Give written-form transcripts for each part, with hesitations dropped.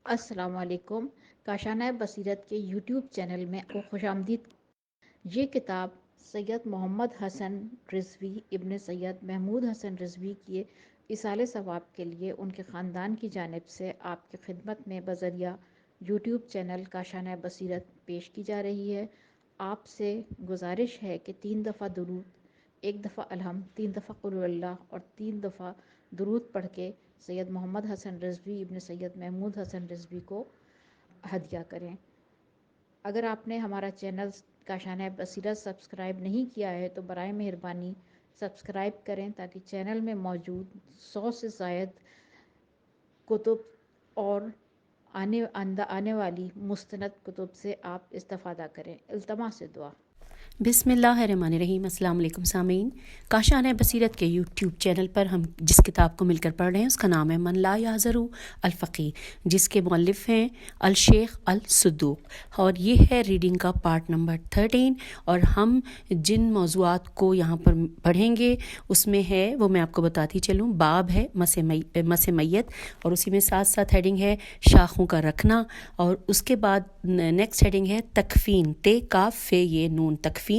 السلام علیکم۔ کاشانہ بصیرت کے یوٹیوب چینل میں آپ کو خوش آمدید۔ یہ کتاب سید محمد حسن رضوی ابن سید محمود حسن رضوی کی ایصال ثواب کے لیے ان کے خاندان کی جانب سے آپ کی خدمت میں بذریعہ یوٹیوب چینل کاشانہ بصیرت پیش کی جا رہی ہے۔ آپ سے گزارش ہے کہ 3 دفعہ درود، 1 دفعہ الحمد، 3 دفعہ قل اللہ اور 3 دفعہ درود پڑھ کے سید محمد حسن رضوی ابن سید محمود حسن رضوی کو ہدیہ کریں۔ اگر آپ نے ہمارا چینل کاشانہ بصیرت سبسکرائب نہیں کیا ہے تو برائے مہربانی سبسکرائب کریں تاکہ چینل میں موجود 100 سے زائد کتب اور آنے والی مستند کتب سے آپ استفادہ کریں۔ التماس دعا۔ بسم اللہ الرحمن الرحیم۔ السلام علیکم سامعین، کاشانہ بصیرت کے یوٹیوب چینل پر ہم جس کتاب کو مل کر پڑھ رہے ہیں اس کا نام ہے من لا یحذر الفقیہ، جس کے مؤلف ہیں الشیخ الصدوق، اور یہ ہے ریڈنگ کا پارٹ نمبر 13۔ اور ہم جن موضوعات کو یہاں پر پڑھیں گے اس میں ہے وہ میں آپ کو بتاتی چلوں۔ باب ہے مس میت، اور اسی میں ساتھ ساتھ ہیڈنگ ہے شاخوں کا رکھنا، اور اس کے بعد نیکسٹ ہیڈنگ ہے تکفین، تے کاف فے یہ نون، تکفین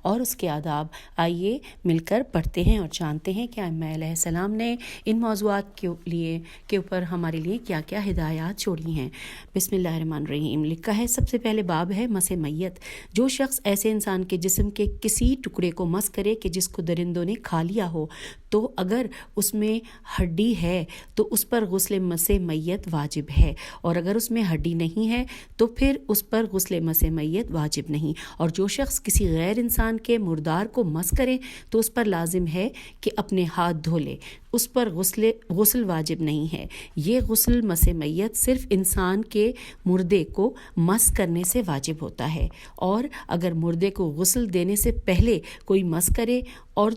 اور اس کے آداب۔ آئیے مل کر پڑھتے ہیں اور جانتے ہیں کہ ائمہ علیہ السلام نے ان موضوعات کے اوپر ہمارے لیے کیا کیا ہدایات چھوڑی ہیں۔ بسم اللہ الرحمن الرحیم۔ لکھا ہے سب سے پہلے باب ہے مس میت۔ جو شخص ایسے انسان کے جسم کے کسی ٹکڑے کو مس کرے کہ جس کو درندوں نے کھا لیا ہو، تو اگر اس میں ہڈی ہے تو اس پر غسل مس میت واجب ہے، اور اگر اس میں ہڈی نہیں ہے تو پھر اس پر غسل مس میت واجب نہیں۔ اور جو شخص کسی غیر انسان کے مردار کو مس کرے تو اس پر لازم ہے کہ اپنے ہاتھ دھو لے، اس پر غسل واجب نہیں ہے۔ یہ غسل مس میت صرف انسان کے مردے کو مس کرنے سے واجب ہوتا ہے، اور اگر مردے کو غسل دینے سے پہلے کوئی مس کرے اور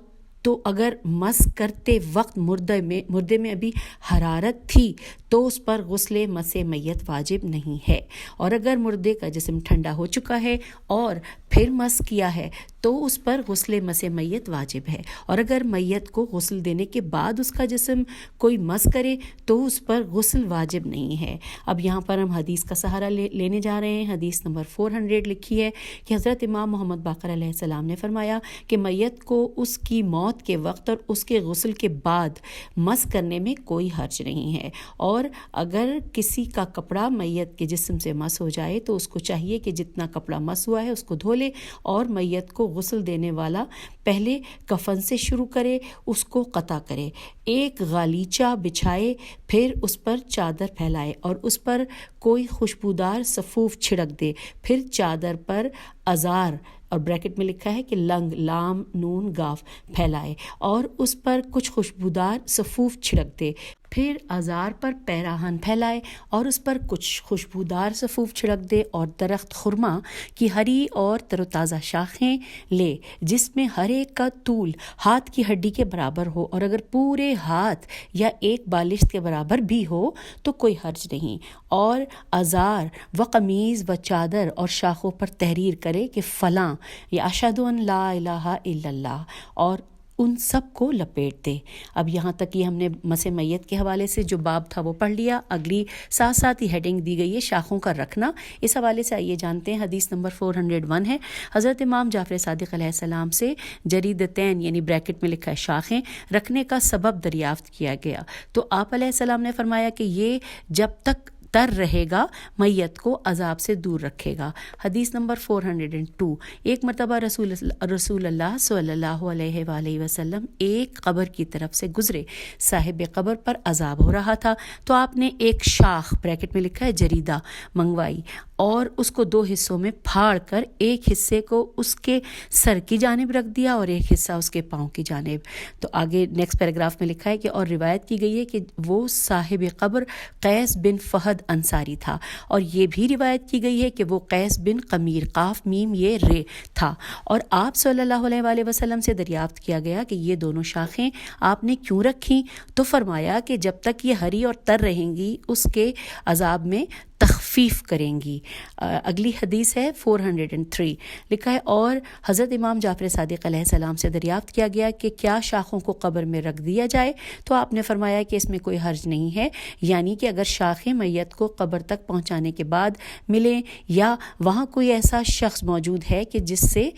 تو اگر مس کرتے وقت مردے میں ابھی حرارت تھی تو اس پر غسل مس میت واجب نہیں ہے، اور اگر مردے کا جسم ٹھنڈا ہو چکا ہے اور پھر مس کیا ہے تو اس پر غسل مس میت واجب ہے، اور اگر میت کو غسل دینے کے بعد اس کا جسم کوئی مس کرے تو اس پر غسل واجب نہیں ہے۔ اب یہاں پر ہم حدیث کا سہارا لینے جا رہے ہیں۔ حدیث نمبر 400 لکھی ہے کہ حضرت امام محمد باقر علیہ السلام نے فرمایا کہ میت کو اس کی موت کے وقت اور اس کے غسل کے بعد مس کرنے میں کوئی حرج نہیں ہے، اور اگر کسی کا کپڑا میت کے جسم سے مس ہو جائے تو اس کو چاہیے کہ جتنا کپڑا مس ہوا ہے اس کو دھو لے، اور میت کو غسل دینے والا پہلے کفن سے شروع کرے، اس کو قطع کرے، ایک غالیچہ بچھائے، پھر اس پر چادر پھیلائے اور اس پر کوئی خوشبودار سفوف چھڑک دے، پھر چادر پر ازار اور بریکٹ میں لکھا ہے کہ لنگ لام نون گاف پھیلائے اور اس پر کچھ خوشبودار سفوف چھڑک دے، پھر ازار پر پیراہن پھیلائے اور اس پر کچھ خوشبودار سفوف چھڑک دے، اور درخت خرما کی ہری اور تر و تازہ شاخیں لے جس میں ہر ایک کا طول ہاتھ کی ہڈی کے برابر ہو، اور اگر پورے ہاتھ یا ایک بالشت کے برابر بھی ہو تو کوئی حرج نہیں، اور ازار و قمیض و چادر اور شاخوں پر تحریر کرے کہ فلاں یا اشہد ان لا الہ الا اللہ، اور ان سب کو لپیٹ دے۔ اب یہاں تک یہ ہم نے مس میت کے حوالے سے جو باب تھا وہ پڑھ لیا۔ اگلی ساتھ ساتھ ہی ہیڈنگ دی گئی ہے شاخوں کا رکھنا۔ اس حوالے سے آئیے جانتے ہیں۔ حدیث نمبر 401 ہے، حضرت امام جعفر صادق علیہ السلام سے جریدتین یعنی بریکٹ میں لکھا ہے شاخیں رکھنے کا سبب دریافت کیا گیا، تو آپ علیہ السلام نے فرمایا کہ یہ جب تک تر رہے گا میت کو عذاب سے دور رکھے گا۔ حدیث نمبر 402، ایک مرتبہ رسول اللہ صلی اللہ علیہ وآلہ وسلم ایک قبر کی طرف سے گزرے، صاحب قبر پر عذاب ہو رہا تھا، تو آپ نے ایک شاخ بریکٹ میں لکھا ہے جریدہ منگوائی اور اس کو 2 حصوں میں پھاڑ کر ایک حصے کو اس کے سر کی جانب رکھ دیا اور ایک حصہ اس کے پاؤں کی جانب۔ تو آگے نیکسٹ پیراگراف میں لکھا ہے کہ اور روایت کی گئی ہے کہ وہ صاحب قبر قیس بن فہد انصاری تھا، اور یہ بھی روایت کی گئی ہے کہ وہ قیس بن قمیر قاف میم یہ رے تھا، اور آپ صلی اللہ علیہ وآلہ وسلم سے دریافت کیا گیا کہ یہ دونوں شاخیں آپ نے کیوں رکھیں، تو فرمایا کہ جب تک یہ ہری اور تر رہیں گی اس کے عذاب میں تخفیف کریں گی۔ اگلی حدیث ہے 403، لکھا ہے اور حضرت امام جعفر صادق علیہ السلام سے دریافت کیا گیا کہ کیا شاخوں کو قبر میں رکھ دیا جائے، تو آپ نے فرمایا کہ اس میں کوئی حرج نہیں ہے، یعنی کہ اگر شاخیں میت کو قبر تک پہنچانے کے بعد ملیں یا وہاں کوئی ایسا شخص موجود ہے کہ جس سے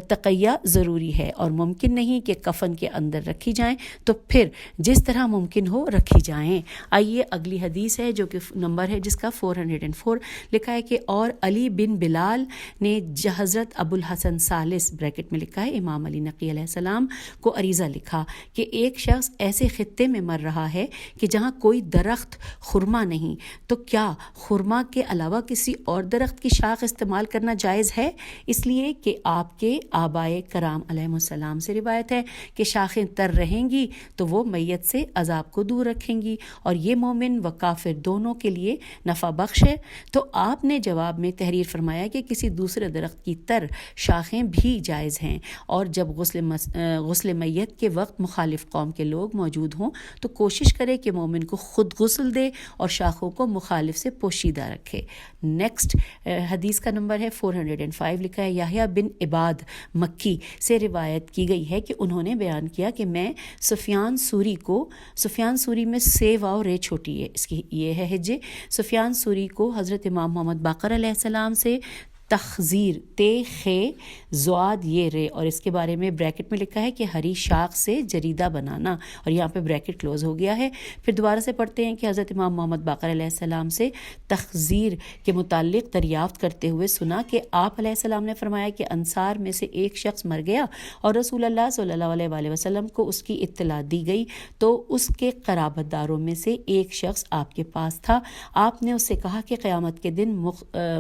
تقیہ ضروری ہے اور ممکن نہیں کہ کفن کے اندر رکھی جائیں، تو پھر جس طرح ممکن ہو رکھی جائیں۔ آئیے اگلی حدیث ہے جو کہ نمبر ہے جس کا 404، لکھا ہے کہ اور علی بن بلال نے حضرت ابو الحسن ثالث بریکٹ میں لکھا ہے امام علی نقی علیہ السلام کو عریضہ لکھا کہ ایک شخص ایسے خطے میں مر رہا ہے کہ جہاں کوئی درخت خرما نہیں، تو کیا خرما کے علاوہ کسی اور درخت کی شاخ استعمال کرنا جائز ہے؟ اس لیے کہ آپ کے آبائے کرام علیہ السلام سے روایت ہے کہ شاخیں تر رہیں گی تو وہ میت سے عذاب کو دور رکھیں گی اور یہ مومن و کافر دونوں کے لیے نفع بخش ہے۔ تو آپ نے جواب میں تحریر فرمایا کہ کسی دوسرے درخت کی تر شاخیں بھی جائز ہیں، اور جب غسل میت کے وقت مخالف قوم کے لوگ موجود ہوں تو کوشش کرے کہ مومن کو خود غسل دے اور شاخوں کو مخالف سے پوشیدہ رکھے۔ نیکسٹ حدیث کا نمبر ہے 405، لکھا ہے یحییٰ بن عباد مکی سے روایت کی گئی ہے کہ انہوں نے بیان کیا کہ میں سفیان سوری میں سے واو رے چھوٹی ہے، اس کی یہ ہے ہجے، سفیان سوری کو حضرت امام محمد باقر علیہ السلام سے تخزیر تے خے زواد یہ رے، اور اس کے بارے میں بریکٹ میں لکھا ہے کہ ہری شاخ سے جریدہ بنانا، اور یہاں پہ بریکٹ کلوز ہو گیا ہے۔ پھر دوبارہ سے پڑھتے ہیں کہ حضرت امام محمد باقر علیہ السلام سے تخزیر کے متعلق دریافت کرتے ہوئے سنا کہ آپ علیہ السلام نے فرمایا کہ انصار میں سے ایک شخص مر گیا اور رسول اللہ صلی اللہ علیہ وآلہ وسلم کو اس کی اطلاع دی گئی، تو اس کے قرابت داروں میں سے ایک شخص آپ کے پاس تھا۔ آپ نے اس سے کہا کہ قیامت کے دن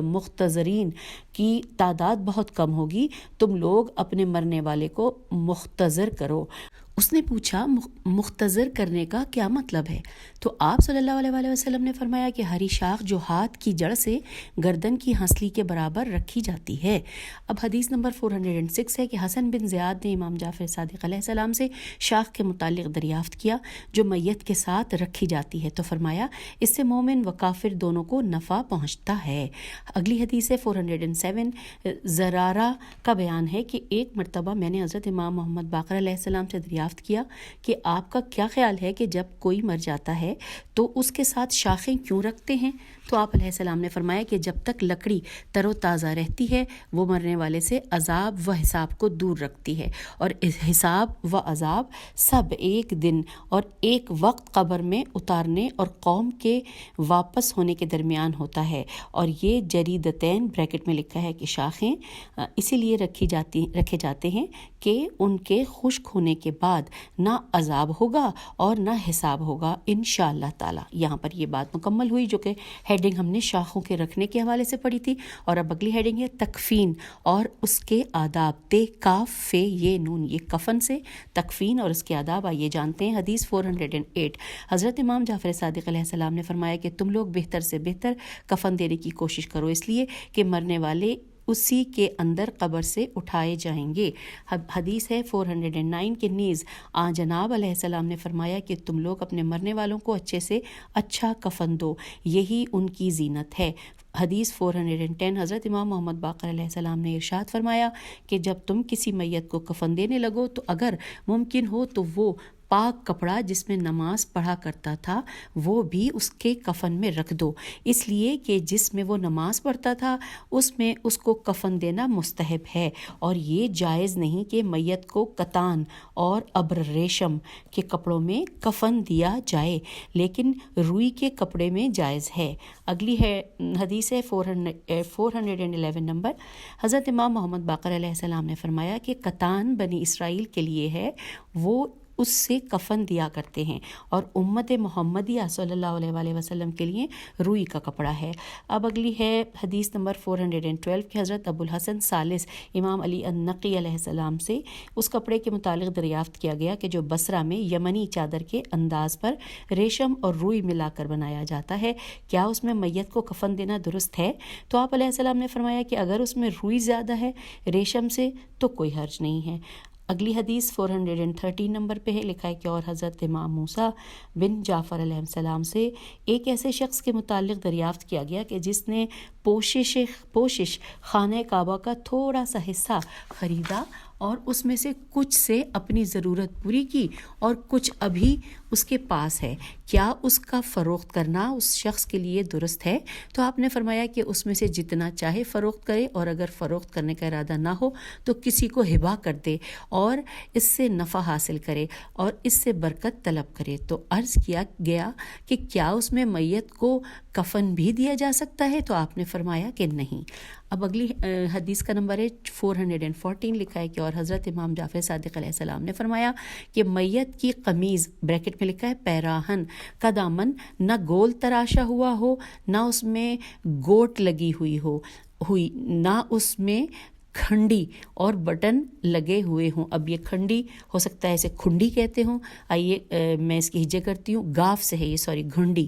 مختضرین کی تعداد بہت کم ہوگی، تم لوگ اپنے مرنے والے کو مختضر کرو۔ اس نے پوچھا مختضر کرنے کا کیا مطلب ہے؟ تو آپ صلی اللہ علیہ وآلہ وسلم نے فرمایا کہ ہری شاخ جو ہاتھ کی جڑ سے گردن کی ہنسلی کے برابر رکھی جاتی ہے۔ اب حدیث نمبر 406 ہے کہ حسن بن زیاد نے امام جعفر صادق علیہ السلام سے شاخ کے متعلق دریافت کیا جو میت کے ساتھ رکھی جاتی ہے، تو فرمایا اس سے مومن و کافر دونوں کو نفع پہنچتا ہے۔ اگلی حدیث ہے 407، زرارہ کا بیان ہے کہ ایک مرتبہ میں نے حضرت امام محمد باقر علیہ السلام سے دریافت کیا کہ آپ کا کیا خیال ہے کہ جب کوئی مر جاتا ہے تو اس کے ساتھ شاخیں کیوں رکھتے ہیں؟ تو آپ علیہ السلام نے فرمایا کہ جب تک لکڑی تر و تازہ رہتی ہے وہ مرنے والے سے عذاب و حساب کو دور رکھتی ہے، اور حساب و عذاب سب ایک دن اور ایک وقت قبر میں اتارنے اور قوم کے واپس ہونے کے درمیان ہوتا ہے، اور یہ جریدتین بریکٹ میں لکھا ہے کہ شاخیں اسی لیے رکھے جاتے ہیں کہ ان کے خشک ہونے کے بعد نہ عذاب ہوگا اور نہ حساب ہوگا انشاءاللہ تعالی۔ یہاں پر یہ بات مکمل ہوئی جو کہ ہیڈنگ ہم نے شاخوں کے رکھنے کے حوالے سے پڑھی تھی، اور اب اگلی ہیڈنگ ہے تکفین اور اس کے آداب، تے کاف فے یہ نون، یہ کفن سے تکفین اور اس کے آداب آئیے جانتے ہیں۔ حدیث 408، حضرت امام جعفر صادق علیہ السلام نے فرمایا کہ تم لوگ بہتر سے بہتر کفن دینے کی کوشش کرو، اس لیے کہ مرنے والے اسی کے اندر قبر سے اٹھائے جائیں گے۔ حدیث ہے 409 کہ نیز جناب علیہ السلام نے فرمایا کہ تم لوگ اپنے مرنے والوں کو اچھے سے اچھا کفن دو، یہی ان کی زینت ہے۔ حدیث 410، حضرت امام محمد باقر علیہ السلام نے ارشاد فرمایا کہ جب تم کسی میت کو کفن دینے لگو تو اگر ممکن ہو تو وہ پاک کپڑا جس میں نماز پڑھا کرتا تھا وہ بھی اس کے کفن میں رکھ دو، اس لیے کہ جس میں وہ نماز پڑھتا تھا اس میں اس کو کفن دینا مستحب ہے، اور یہ جائز نہیں کہ میت کو کتان اور ابر ریشم کے کپڑوں میں کفن دیا جائے، لیکن روئی کے کپڑے میں جائز ہے۔ اگلی ہے حدیث ہے 411 نمبر، حضرت امام محمد باقر علیہ السلام نے فرمایا کہ کتان بنی اسرائیل کے لیے ہے، وہ اس سے کفن دیا کرتے ہیں، اور امت محمدیہ صلی اللہ علیہ وآلہ وسلم کے لیے روئی کا کپڑا ہے۔ اب اگلی ہے حدیث نمبر 412 کہ حضرت ابو الحسن ثالث امام علی النقی علیہ السلام سے اس کپڑے کے متعلق دریافت کیا گیا کہ جو بصرہ میں یمنی چادر کے انداز پر ریشم اور روئی ملا کر بنایا جاتا ہے، کیا اس میں میت کو کفن دینا درست ہے؟ تو آپ علیہ السلام نے فرمایا کہ اگر اس میں روئی زیادہ ہے ریشم سے تو کوئی حرج نہیں ہے۔ اگلی حدیث 413 نمبر پہ ہے، لکھا ہے کہ اور حضرت امام موسیٰ بن جعفر علیہ السلام سے ایک ایسے شخص کے متعلق دریافت کیا گیا کہ جس نے پوشش خانہ کعبہ کا تھوڑا سا حصہ خریدا اور اس میں سے کچھ سے اپنی ضرورت پوری کی اور کچھ ابھی اس کے پاس ہے، کیا اس کا فروخت کرنا اس شخص کے لیے درست ہے؟ تو آپ نے فرمایا کہ اس میں سے جتنا چاہے فروخت کرے، اور اگر فروخت کرنے کا ارادہ نہ ہو تو کسی کو ہبہ کر دے اور اس سے نفع حاصل کرے اور اس سے برکت طلب کرے۔ تو عرض کیا گیا کہ کیا اس میں میت کو کفن بھی دیا جا سکتا ہے؟ تو آپ نے فرمایا کہ نہیں۔ اب اگلی حدیث کا نمبر ہے 414، لکھا ہے کہ اور حضرت امام جعفر صادق علیہ السلام نے فرمایا کہ میت کی قمیض، بریکٹ میں لکھا ہے پیراہن، کا دامن نہ گول تراشا ہوا ہو، نہ اس میں گوٹ لگی ہوئی نہ اس میں کھنڈی اور بٹن لگے ہوئے ہوں۔ اب یہ کھنڈی ہو سکتا ہے اسے کھنڈی کہتے ہوں، آئیے میں اس کی ہجے کرتی ہوں، گاف سے ہے یہ، گھنڈی،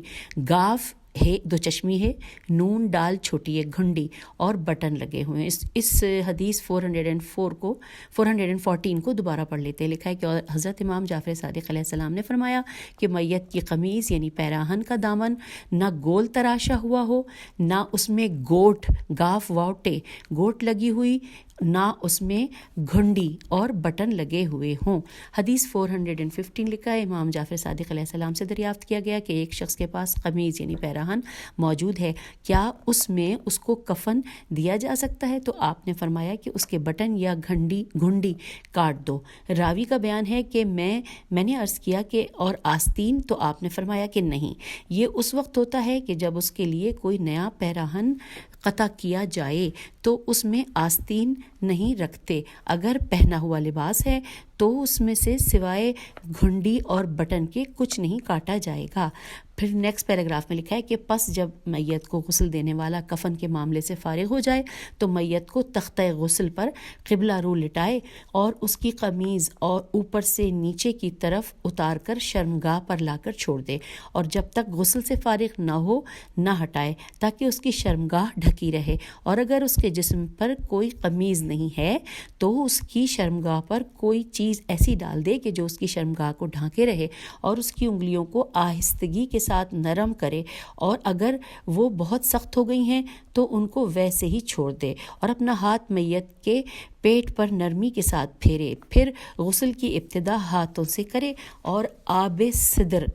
گاف ہے، دو چشمی ہے، نون ڈال چھوٹی ہے، گھنڈی، اور بٹن لگے ہوئے ہیں۔ اس حدیث 414 کو دوبارہ پڑھ لیتے ہیں، لکھا ہے کہ حضرت امام جعفر صادق علیہ السلام نے فرمایا کہ میت کی قمیض یعنی پیراہن کا دامن نہ گول تراشا ہوا ہو، نہ اس میں گوٹ، گاف واؤٹے، گوٹ لگی ہوئی، نہ اس میں گھنڈی اور بٹن لگے ہوئے ہوں۔ حدیث 415 لکھا ہے، امام جعفر صادق علیہ السلام سے دریافت کیا گیا کہ ایک شخص کے پاس قمیض یعنی پیراہن موجود ہے، کیا اس میں اس کو کفن دیا جا سکتا ہے؟ تو آپ نے فرمایا کہ اس کے بٹن یا گھنڈی کاٹ دو۔ راوی کا بیان ہے کہ میں نے عرض کیا کہ اور آستین؟ تو آپ نے فرمایا کہ نہیں، یہ اس وقت ہوتا ہے کہ جب اس کے لیے کوئی نیا پیراہن قطع کیا جائے تو اس میں آستین نہیں رکھتے، اگر پہنا ہوا لباس ہے تو اس میں سے سوائے گھنڈی اور بٹن کے کچھ نہیں کاٹا جائے گا۔ پھر نیکسٹ پیراگراف میں لکھا ہے کہ پس جب میت کو غسل دینے والا کفن کے معاملے سے فارغ ہو جائے تو میت کو تختہ غسل پر قبلہ رو لٹائے اور اس کی قمیض اور اوپر سے نیچے کی طرف اتار کر شرمگاہ پر لا کر چھوڑ دے، اور جب تک غسل سے فارغ نہ ہو نہ ہٹائے، تاکہ اس کی شرمگاہ ڈھکی رہے، اور اگر اس کے جسم پر کوئی قمیض نہیں ہے تو اس کی شرمگاہ پر کوئی چیز ایسی ڈال دے کہ جو اس کی شرمگاہ کو ڈھانکے رہے، اور اس کی انگلیوں کو آہستگی کے ساتھ نرم کرے، اور اگر وہ بہت سخت ہو گئی ہیں تو ان کو ویسے ہی چھوڑ دے، اور اپنا ہاتھ میت کے پیٹ پر نرمی کے ساتھ پھیرے۔ پھر غسل کی ابتدا ہاتھوں سے کرے اور آب صدر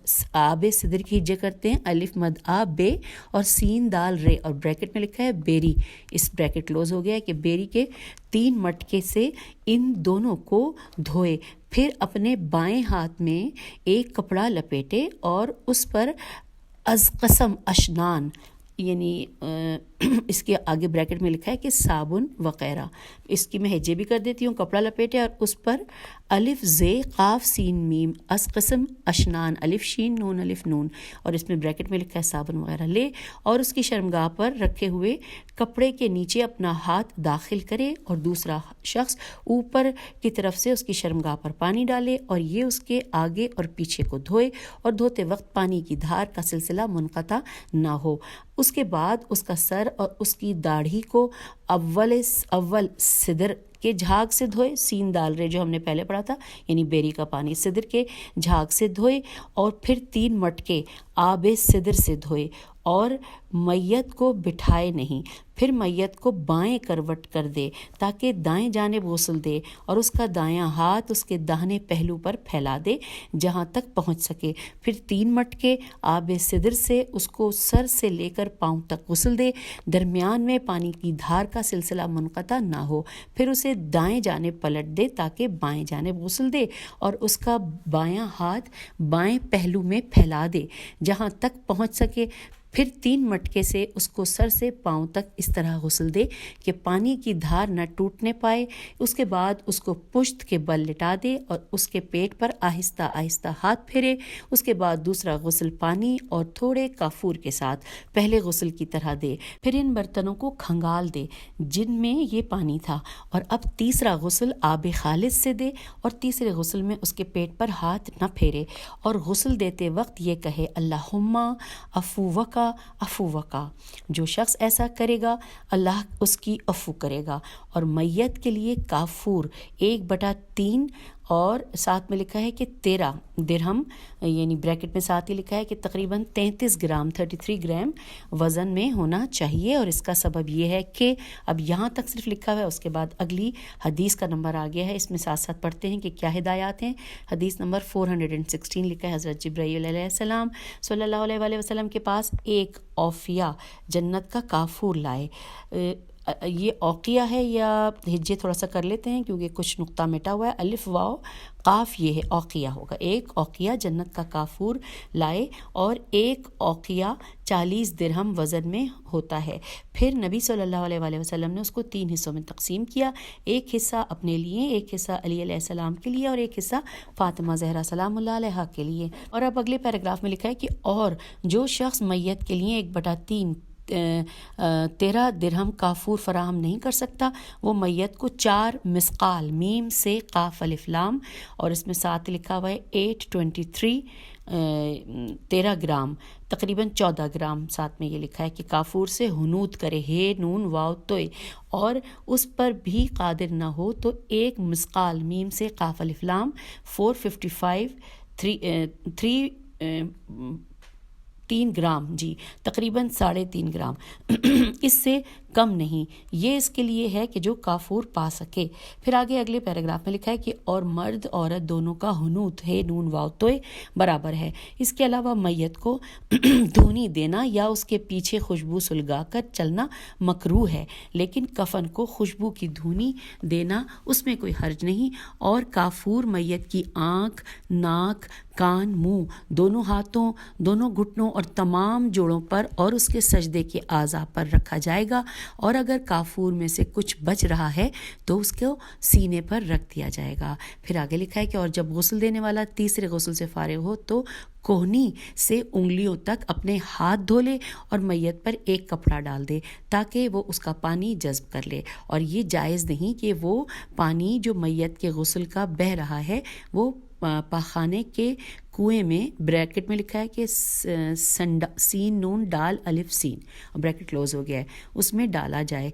کی ہجے کرتے ہیں، الف مد آ بے اور سین دال رے، اور بریکٹ میں لکھا ہے بیری، اس بریکٹ کلوز ہو گیا ہے کہ بیری کے 3 مٹکے سے ان دونوں کو دھوئے، پھر اپنے بائیں ہاتھ میں ایک کپڑا لپیٹے اور اس پر از قسم اشنان، یعنی اس کے آگے بریکٹ میں لکھا ہے کہ صابن وغیرہ، اس کی میں ہجے بھی کر دیتی ہوں، کپڑا لپیٹے اور اس پر الف زے قاف سین میم از قسم اشنان، الف شین نون الف نون، اور اس میں بریکٹ میں لکھا ہے صابن وغیرہ لے، اور اس کی شرمگاہ پر رکھے ہوئے کپڑے کے نیچے اپنا ہاتھ داخل کرے اور دوسرا شخص اوپر کی طرف سے اس کی شرمگاہ پر پانی ڈالے اور یہ اس کے آگے اور پیچھے کو دھوئے، اور دھوتے وقت پانی کی دھار کا سلسلہ منقطع نہ ہو۔ اس کے بعد اس کا سر اور اس کی داڑھی کو اول صدر کے جھاگ سے دھوئے، سین دال رے جو ہم نے پہلے پڑھا تھا، یعنی بیری کا پانی صدر کے جھاگ سے دھوئے، اور پھر 3 مٹکے آب صدر سے دھوئے، اور میت کو بٹھائے نہیں، پھر میت کو بائیں کروٹ کر دے تاکہ دائیں جانب غسل دے، اور اس کا دایاں ہاتھ اس کے داہنے پہلو پر پھیلا دے جہاں تک پہنچ سکے، پھر 3 مٹکے آب صدر سے اس کو سر سے لے کر پاؤں تک غسل دے، درمیان میں پانی کی دھار کا سلسلہ منقطع نہ ہو، پھر اسے دائیں جانب پلٹ دے تاکہ بائیں جانب غسل دے، اور اس کا بایاں ہاتھ بائیں پہلو میں پھیلا دے جہاں تک پہنچ سکے، پھر 3 مٹکے سے اس کو سر سے پاؤں تک اس طرح غسل دے کہ پانی کی دھار نہ ٹوٹنے پائے۔ اس کے بعد اس کو پشت کے بل لٹا دے اور اس کے پیٹ پر آہستہ آہستہ ہاتھ پھیرے۔ اس کے بعد دوسرا غسل پانی اور تھوڑے کافور کے ساتھ پہلے غسل کی طرح دے، پھر ان برتنوں کو کھنگال دے جن میں یہ پانی تھا، اور اب تیسرا غسل آب خالص سے دے، اور تیسرے غسل میں اس کے پیٹ پر ہاتھ نہ پھیرے، اور غسل دیتے وقت یہ کہے اللہم عفوک اللہ عفو کا، جو شخص ایسا کرے گا اللہ اس کی عفو کرے گا۔ اور میت کے لیے کافور 1/3 اور ساتھ میں لکھا ہے کہ 13 درہم، یعنی بریکٹ میں ساتھ ہی لکھا ہے کہ تقریباً 33 گرام 33 گرام وزن میں ہونا چاہیے۔ اور اس کا سبب یہ ہے کہ اب یہاں تک صرف لکھا ہوا ہے، اس کے بعد اگلی حدیث کا نمبر آ گیا ہے، اس میں ساتھ ساتھ پڑھتے ہیں کہ کیا ہدایات ہیں۔ حدیث نمبر 416 لکھا ہے، حضرت جبرائیل علیہ السلام صلی اللہ علیہ وآلہ وسلم کے پاس ایک اوفیہ جنت کا کافور لائے۔ یہ اوقیہ ہے یا ہجے تھوڑا سا کر لیتے ہیں کیونکہ کچھ نقطہ مٹا ہوا ہے، الف واو قاف یہ ہے، اوقیہ ہوگا۔ ایک اوقیہ جنت کا کافور لائے اور ایک اوقیہ 40 درہم وزن میں ہوتا ہے۔ پھر نبی صلی اللہ علیہ وآلہ وسلم نے اس کو 3 حصوں میں تقسیم کیا، ایک حصہ اپنے لیے، ایک حصہ علی علیہ السلام کے لیے اور ایک حصہ فاطمہ زہرا سلام اللہ علیہا کے لیے۔ اور اب اگلے پیراگراف میں لکھا ہے کہ اور جو شخص میت کے لیے 1/3 13 درہم کافور فراہم نہیں کر سکتا، وہ میت کو 4 مسقال میم سے قاف الف لام اور اس میں ساتھ لکھا ہوا ہے 823 13 گرام تقریباً 14 گرام ساتھ میں یہ لکھا ہے کہ کافور سے ہنوت کرے، ہے نون واو توئے، اور اس پر بھی قادر نہ ہو تو 1 مسقال میم سے قاف الف لام 455 3 گرام جی تقریباً 3.5 گرام اس سے کم نہیں، یہ اس کے لیے ہے کہ جو کافور پا سکے۔ پھر آگے اگلے پیراگراف میں لکھا ہے کہ اور مرد عورت دونوں کا ہنوت ہے نون واو توئے برابر ہے۔ اس کے علاوہ میت کو دھونی دینا یا اس کے پیچھے خوشبو سلگا کر چلنا مکروہ ہے، لیکن کفن کو خوشبو کی دھونی دینا اس میں کوئی حرج نہیں۔ اور کافور میت کی آنکھ، ناک، کان، منہ، دونوں ہاتھوں، دونوں گھٹنوں اور تمام جوڑوں پر اور اس کے سجدے کے اعضاء پر رکھا جائے گا، اور اگر کافور میں سے کچھ بچ رہا ہے تو اس کو سینے پر رکھ دیا جائے گا۔ پھر آگے لکھا ہے کہ اور جب غسل دینے والا تیسرے غسل سے فارغ ہو تو کوہنی سے انگلیوں تک اپنے ہاتھ دھو لے اور میت پر ایک کپڑا ڈال دے تاکہ وہ اس کا پانی جذب کر لے۔ اور یہ جائز نہیں کہ وہ پانی جو میت کے غسل کا بہہ رہا ہے وہ پاخانے کے کنویں میں، بریکٹ میں لکھا ہے کہ سین نون ڈال الف سین، بریکٹ کلوز ہو گیا ہے، اس میں ڈالا جائے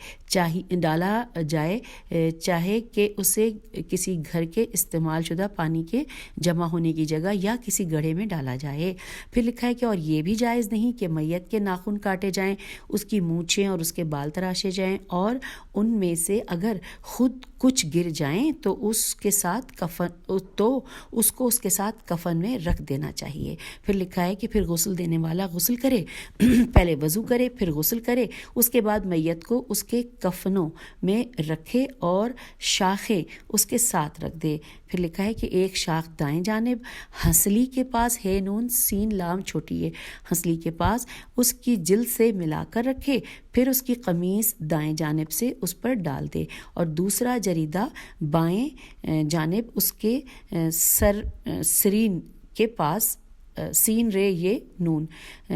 چاہے کہ اسے کسی گھر کے استعمال شدہ پانی کے جمع ہونے کی جگہ یا کسی گڑھے میں ڈالا جائے۔ پھر لکھا ہے کہ اور یہ بھی جائز نہیں کہ میت کے ناخن کاٹے جائیں، اس کی مونچھیں اور اس کے بال تراشے جائیں، اور ان میں سے اگر خود کچھ گر جائیں تو اس کے ساتھ کفن میں رکھ دینا چاہیے۔ پھر لکھا ہے کہ پھر غسل دینے والا غسل کرے، پہلے وضو کرے پھر غسل کرے، اس کے بعد میت کو اس کے کفنوں میں رکھے اور شاخیں اس کے ساتھ رکھ دے۔ پھر لکھا ہے کہ ایک شاخ دائیں جانب ہنسلی کے پاس ہے نون سین لام چھوٹی ہے ہنسلی کے پاس اس کی جلد سے ملا کر رکھے، پھر اس کی قمیص دائیں جانب سے اس پر ڈال دے اور دوسرا جریدہ بائیں جانب اس کے سرین کے پاس سین رے یہ نون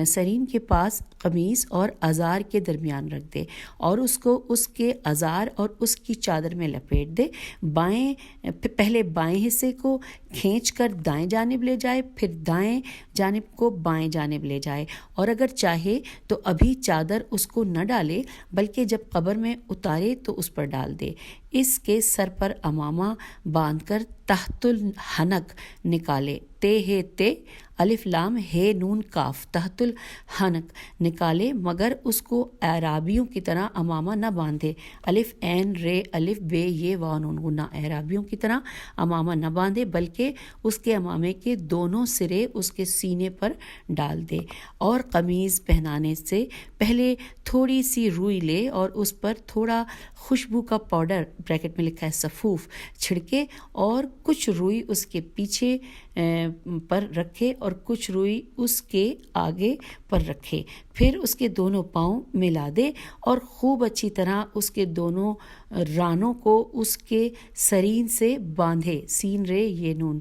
سرین کے پاس قمیص اور ازار کے درمیان رکھ دے اور اس کو اس کے ازار اور اس کی چادر میں لپیٹ دے۔ پہلے بائیں حصے کو کھینچ کر دائیں جانب لے جائے، پھر دائیں جانب کو بائیں جانب لے جائے، اور اگر چاہے تو ابھی چادر اس کو نہ ڈالے بلکہ جب قبر میں اتارے تو اس پر ڈال دے۔ اس کے سر پر امامہ باندھ کر تحت الحنک نکالے، تے ہے تے الف لام ہے نون کاف تحت الحنک نکالے، مگر اس کو اعرابیوں کی طرح امامہ نہ باندھے، الف عین رے الف بے یہ واو نون غنہ، اعرابیوں کی طرح امامہ نہ باندھے بلکہ اس کے امامے کے دونوں سرے اس کے سینے پر ڈال دے، اور قمیض پہنانے سے پہلے تھوڑی سی روئی لے اور اس پر تھوڑا خوشبو کا پاؤڈر بریکٹ میں لکھا ہے صفوف چھڑکے اور کچھ روئی اس کے پیچھے پر رکھے اور کچھ روئی اس کے آگے پر رکھے، پھر اس کے دونوں پاؤں ملا دے اور خوب اچھی طرح اس کے دونوں رانوں کو اس کے سرین سے باندھے، سین رے یہ نون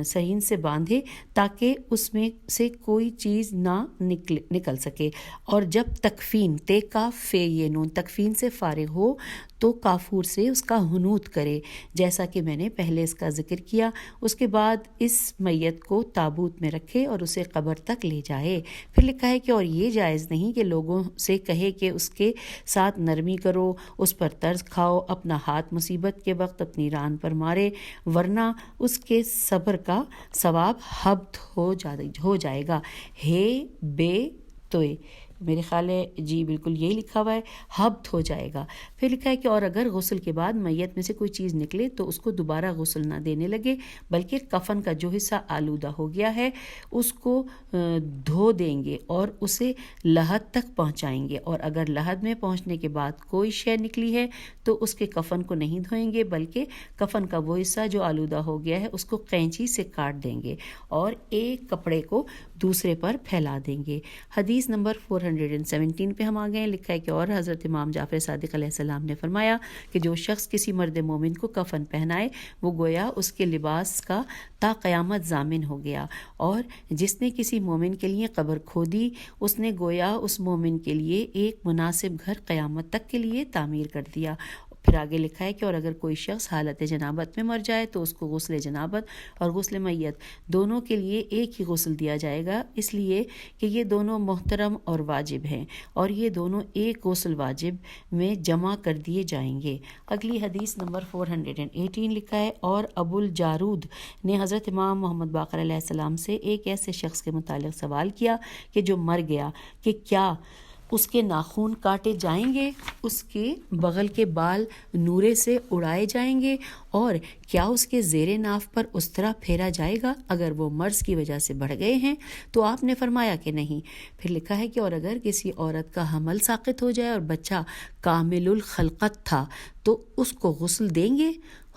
سرین سے باندھے تاکہ اس میں سے کوئی چیز نہ نکل سکے، اور جب تکفین تے کا فے یہ نون تکفین سے فارغ ہو تو کافور سے اس کا ہنوت کرے جیسا کہ میں نے پہلے اس کا ذکر کیا۔ اس کے بعد اس میت کو تابوت میں رکھے اور اسے قبر تک لے جائے۔ پھر لکھا ہے کہ اور یہ جائز نہیں کہ لوگوں سے کہے کہ اس کے ساتھ نرمی کرو، اس پر طرز کھاؤ، اپنا ہاتھ مصیبت کے وقت اپنی ران پر مارے، ورنہ اس کے صبر کا ثواب حبط ہو جائے گا۔ ہے بے توئے، میرے خیال ہے جی بالکل یہی لکھا ہوا ہے، حبط ہو جائے گا۔ پھر لکھا ہے کہ اور اگر غسل کے بعد میت میں سے کوئی چیز نکلے تو اس کو دوبارہ غسل نہ دینے لگے، بلکہ کفن کا جو حصہ آلودہ ہو گیا ہے اس کو دھو دیں گے اور اسے لحد تک پہنچائیں گے، اور اگر لحد میں پہنچنے کے بعد کوئی شے نکلی ہے تو اس کے کفن کو نہیں دھوئیں گے، بلکہ کفن کا وہ حصہ جو آلودہ ہو گیا ہے اس کو قینچی سے کاٹ دیں گے اور ایک کپڑے کو دوسرے پر پھیلا دیں گے۔ حدیث نمبر 417 پہ ہم آ گئے ہیں۔ لکھا ہے کہ اور حضرت امام جعفر صادق علیہ السلام نے فرمایا کہ جو شخص کسی مرد مومن کو کفن پہنائے وہ گویا اس کے لباس کا تا قیامت ضامن ہو گیا، اور جس نے کسی مومن کے لیے قبر کھودی اس نے گویا اس مومن کے لیے ایک مناسب گھر قیامت تک کے لیے تعمیر کر دیا۔ پھر آگے لکھا ہے کہ اور اگر کوئی شخص حالت جنابت میں مر جائے تو اس کو غسل جنابت اور غسل میت دونوں کے لیے ایک ہی غسل دیا جائے گا، اس لیے کہ یہ دونوں محترم اور واجب ہیں، اور یہ دونوں ایک غسل واجب میں جمع کر دیے جائیں گے۔ اگلی حدیث نمبر 418 لکھا ہے اور ابو الجارود نے حضرت امام محمد باقر علیہ السلام سے ایک ایسے شخص کے متعلق سوال کیا کہ جو مر گیا کہ کیا اس کے ناخن کاٹے جائیں گے، اس کے بغل کے بال نورے سے اڑائے جائیں گے، اور کیا اس کے زیر ناف پر استرا پھیرا جائے گا اگر وہ مرض کی وجہ سے بڑھ گئے ہیں؟ تو آپ نے فرمایا کہ نہیں۔ پھر لکھا ہے کہ اور اگر کسی عورت کا حمل ساقط ہو جائے اور بچہ کامل الخلقت تھا تو اس کو غسل دیں گے،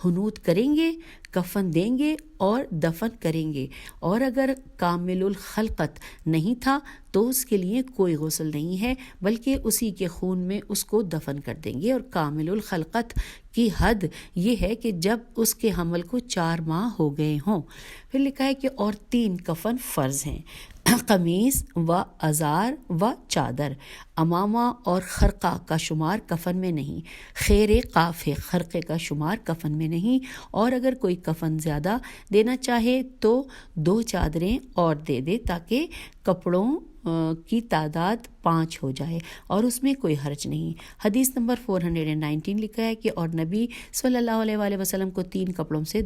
حنوط کریں گے، کفن دیں گے اور دفن کریں گے، اور اگر کامل الخلقت نہیں تھا تو اس کے لیے کوئی غسل نہیں ہے، بلکہ اسی کے خون میں اس کو دفن کر دیں گے۔ اور کامل الخلقت کی حد یہ ہے کہ جب اس کے حمل کو 4 ماہ ہو گئے ہوں۔ پھر لکھا ہے کہ اور 3 کفن فرض ہیں، قمیص و ازار و چادر۔ امامہ اور خرقہ کا شمار کفن میں نہیں، خیر قاف ہے، خرقے کا شمار کفن میں نہیں، اور اگر کوئی کفن زیادہ دینا چاہے تو 2 چادریں اور دے دے تاکہ کپڑوں کی تعداد 5 ہو جائے، اور اس میں کوئی حرج نہیں۔ حدیث نمبر 419 لکھا ہے کہ اور نبی صلی اللہ علیہ وآلہ وسلم کو 3 کپڑوں سے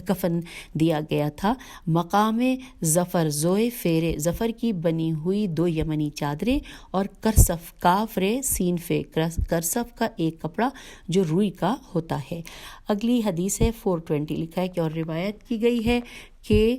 کفن دیا گیا تھا، مقام ظفر زوئے فیرے ظفر کی بنی ہوئی 2 یمنی چادریں، اور کرسف کافرے سین فے کرسف کا ایک کپڑا جو روئی کا ہوتا ہے۔ اگلی حدیث ہے 420 لکھا ہے کہ اور روایت کی گئی ہے کہ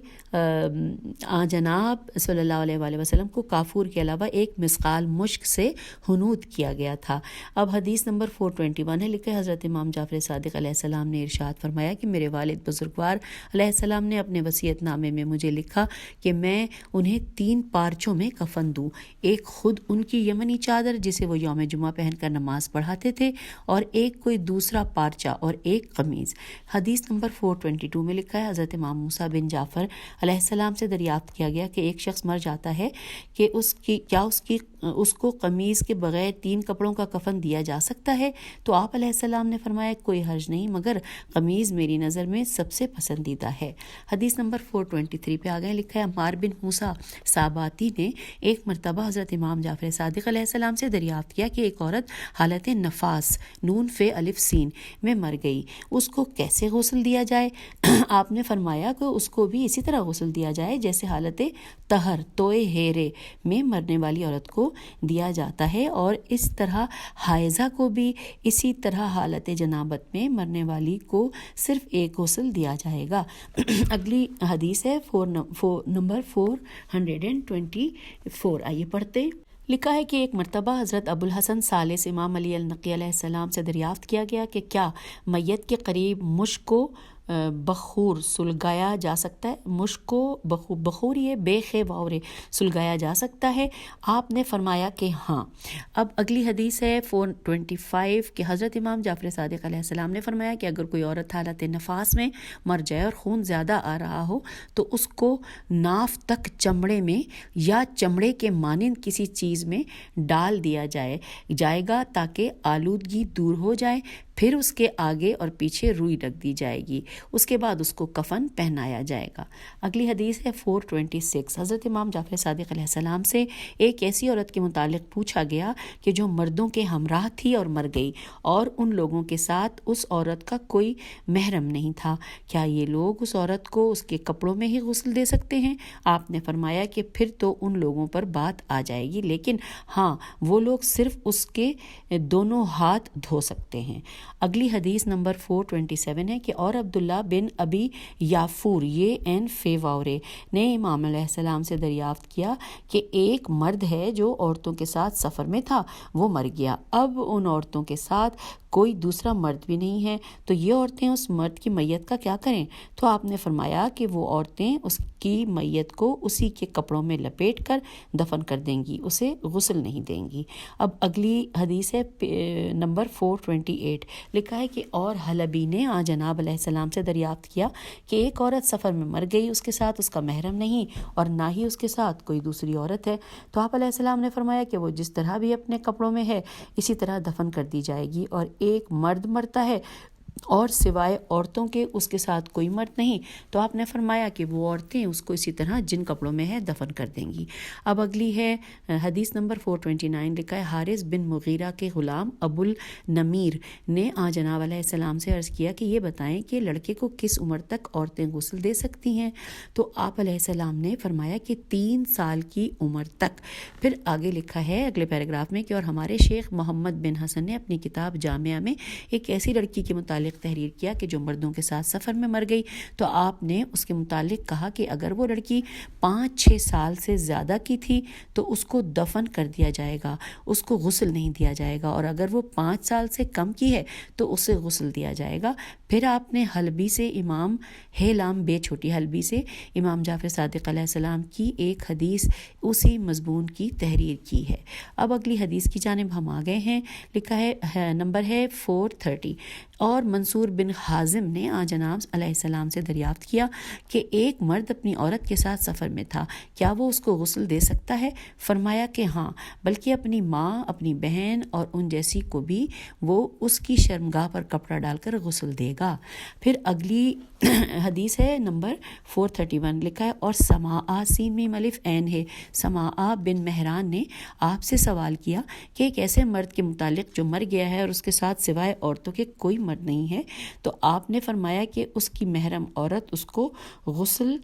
جناب صلی اللہ علیہ وآلہ وسلم کو کافور کے علاوہ ایک مسقال مشک سے حنوط کیا گیا تھا۔ اب حدیث نمبر 421 ہے، لکھا ہے حضرت امام جعفر صادق علیہ السلام نے ارشاد فرمایا کہ میرے والد بزرگوار علیہ السلام نے اپنے وصیت نامے میں مجھے لکھا کہ میں انہیں 3 پارچوں میں کفن دوں، ایک خود ان کی یمنی چادر جسے وہ یوم جمعہ پہن کر نماز پڑھاتے تھے، اور ایک کوئی دوسرا پارچہ اور ایک قمیض۔ حدیث نمبر 422 میں لکھا ہے حضرت امام موسیٰ بن جعفر علیہ السلام سے دریافت کیا گیا کہ ایک شخص مر جاتا ہے کہ اس کو قمیض کے بغیر 3 کپڑوں کا کفن دیا جا سکتا ہے؟ تو آپ علیہ السلام نے فرمایا کوئی حرج نہیں، مگر قمیض میری نظر میں سب سے پسندیدہ ہے۔ حدیث نمبر 423 پہ آگئے، لکھا ہے عمار بن موسیٰ ساباتی نے ایک مرتبہ حضرت امام جعفر صادق علیہ السلام سے دریافت کیا کہ ایک عورت حالت نفاس نون فے الف سین میں مر گئی، اس کو کیسے غسل دیا جائے؟ آپ نے فرمایا کہ اس کو بھی اسی طرح غسل دیا جائے جیسے حالت طہر توئے ہیرے میں مرنے والی عورت کو دیا جاتا ہے، اور اس طرح حائضہ کو بھی اسی طرح حالت جنابت میں مرنے والی کو صرف ایک غسل دیا جائے گا۔ اگلی حدیث ہے نمبر 424، آئیے پڑھتے۔ لکھا ہے کہ ایک مرتبہ حضرت ابو الحسن ثالث امام علی النقی علیہ السلام سے دریافت کیا گیا کہ کیا میت کے قریب مشک کو بخور سلگایا جا سکتا ہے؟ مشک کو بخور یہ بے خے واورے سلگایا جا سکتا ہے؟ آپ نے فرمایا کہ ہاں۔ اب اگلی حدیث ہے 425 کہ حضرت امام جعفر صادق علیہ السلام نے فرمایا کہ اگر کوئی عورت حالت نفاس میں مر جائے اور خون زیادہ آ رہا ہو تو اس کو ناف تک چمڑے میں یا چمڑے کے مانند کسی چیز میں ڈال دیا جائے گا تاکہ آلودگی دور ہو جائے، پھر اس کے آگے اور پیچھے روئی رکھ دی جائے گی، اس کے بعد اس کو کفن پہنایا جائے گا۔ اگلی حدیث ہے 426۔ حضرت امام جعفر صادق علیہ السلام سے ایک ایسی عورت کے متعلق پوچھا گیا کہ جو مردوں کے ہمراہ تھی اور مر گئی، اور ان لوگوں کے ساتھ اس عورت کا کوئی محرم نہیں تھا، کیا یہ لوگ اس عورت کو اس کے کپڑوں میں ہی غسل دے سکتے ہیں؟ آپ نے فرمایا کہ پھر تو ان لوگوں پر بات آ جائے گی، لیکن ہاں وہ لوگ صرف اس کے دونوں ہاتھ دھو سکتے ہیں۔ اگلی حدیث نمبر 427 ہے کہ اور عبداللہ بن ابی یافور فیواورے نے امام علیہ السلام سے دریافت کیا کہ ایک مرد ہے جو عورتوں کے ساتھ سفر میں تھا، وہ مر گیا، اب ان عورتوں کے ساتھ کوئی دوسرا مرد بھی نہیں ہے، تو یہ عورتیں اس مرد کی میت کا کیا کریں؟ تو آپ نے فرمایا کہ وہ عورتیں اس کی میت کو اسی کے کپڑوں میں لپیٹ کر دفن کر دیں گی، اسے غسل نہیں دیں گی۔ اب اگلی حدیث ہے نمبر 428، لکھا ہے کہ اور حلبی نے جناب علیہ السلام سے دریافت کیا کہ ایک عورت سفر میں مر گئی، اس کے ساتھ اس کا محرم نہیں اور نہ ہی اس کے ساتھ کوئی دوسری عورت ہے، تو آپ علیہ السلام نے فرمایا کہ وہ جس طرح بھی اپنے کپڑوں میں ہے اسی طرح دفن کر دی جائے گی، اور ایک مرد مرتا ہے اور سوائے عورتوں کے اس کے ساتھ کوئی مرد نہیں، تو آپ نے فرمایا کہ وہ عورتیں اس کو اسی طرح جن کپڑوں میں ہے دفن کر دیں گی۔ اب اگلی ہے حدیث نمبر 429، لکھا ہے حارث بن مغیرہ کے غلام ابو النمیر نے جناب علیہ السلام سے عرض کیا کہ یہ بتائیں کہ لڑکے کو کس عمر تک عورتیں غسل دے سکتی ہیں؟ تو آپ علیہ السلام نے فرمایا کہ 3 سال کی عمر تک۔ پھر آگے لکھا ہے اگلے پیراگراف میں کہ اور ہمارے شیخ محمد بن حسن نے اپنی کتاب جامعہ میں ایک ایسی لڑکی کے متعلق تحریر کیا کہ جو مردوں کے ساتھ سفر میں مر گئی، تو آپ نے اس کے متعلق کہا کہ اگر وہ لڑکی 5-6 سال سے زیادہ کی تھی تو اس کو دفن کر دیا جائے گا، اس کو غسل نہیں دیا جائے گا، اور اگر وہ 5 سال سے کم کی ہے تو اسے غسل دیا جائے گا۔ پھر آپ نے حلبی سے امام ہیلام بے چھوٹی حلبی سے امام جعفر صادق علیہ السلام کی ایک حدیث اسی مضمون کی تحریر کی ہے۔ اب اگلی حدیث کی جانب ہم آ گئے ہیں، لکھا ہے نمبر ہے 430، اور منصور بن حازم نے جناب علیہ السلام سے دریافت کیا کہ ایک مرد اپنی عورت کے ساتھ سفر میں تھا، کیا وہ اس کو غسل دے سکتا ہے؟ فرمایا کہ ہاں، بلکہ اپنی ماں، اپنی بہن اور ان جیسی کو بھی وہ اس کی شرمگاہ پر کپڑا ڈال کر غسل دے گا۔ پھر اگلی حدیث ہے نمبر 431، لکھا ہے اور سماع سین میم الف عین ہے سماع بن مہران نے آپ سے سوال کیا کہ ایک ایسے مرد کے متعلق جو مر گیا ہے اور اس کے ساتھ سوائے عورتوں کے کوئی مرد نہیں ہے، تو آپ نے فرمایا کہ اس کی محرم عورت اس کو غسل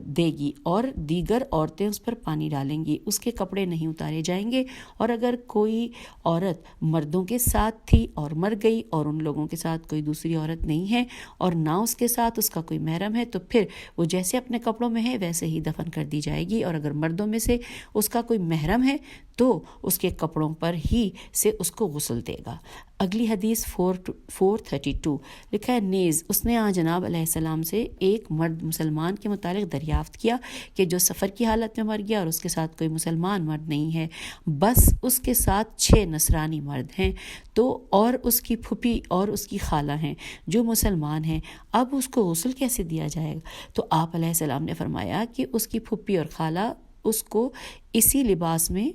دے گی اور دیگر عورتیں اس پر پانی ڈالیں گی، اس کے کپڑے نہیں اتارے جائیں گے، اور اگر کوئی عورت مردوں کے ساتھ تھی اور مر گئی اور ان لوگوں کے ساتھ کوئی دوسری عورت نہیں ہے اور نہ اس کے ساتھ اس کا کوئی محرم ہے، تو پھر وہ جیسے اپنے کپڑوں میں ہے ویسے ہی دفن کر دی جائے گی، اور اگر مردوں میں سے اس کا کوئی محرم ہے تو اس کے کپڑوں پر ہی سے اس کو غسل دے گا۔ اگلی حدیث 432، لکھا ہے نیز اس نے جناب علیہ السلام سے ایک مرد مسلمان کے متعلق دریافت کیا کہ جو سفر کی حالت میں مر گیا اور اس کے ساتھ کوئی مسلمان مرد نہیں ہے، بس اس کے ساتھ 6 نصرانی مرد ہیں، تو اور اس کی پھوپھی اور اس کی خالہ ہیں جو مسلمان ہیں، اب اس کو غسل کیسے دیا جائے گا؟ تو آپ علیہ السلام نے فرمایا کہ اس کی پھوپھی اور خالہ اس کو اسی لباس میں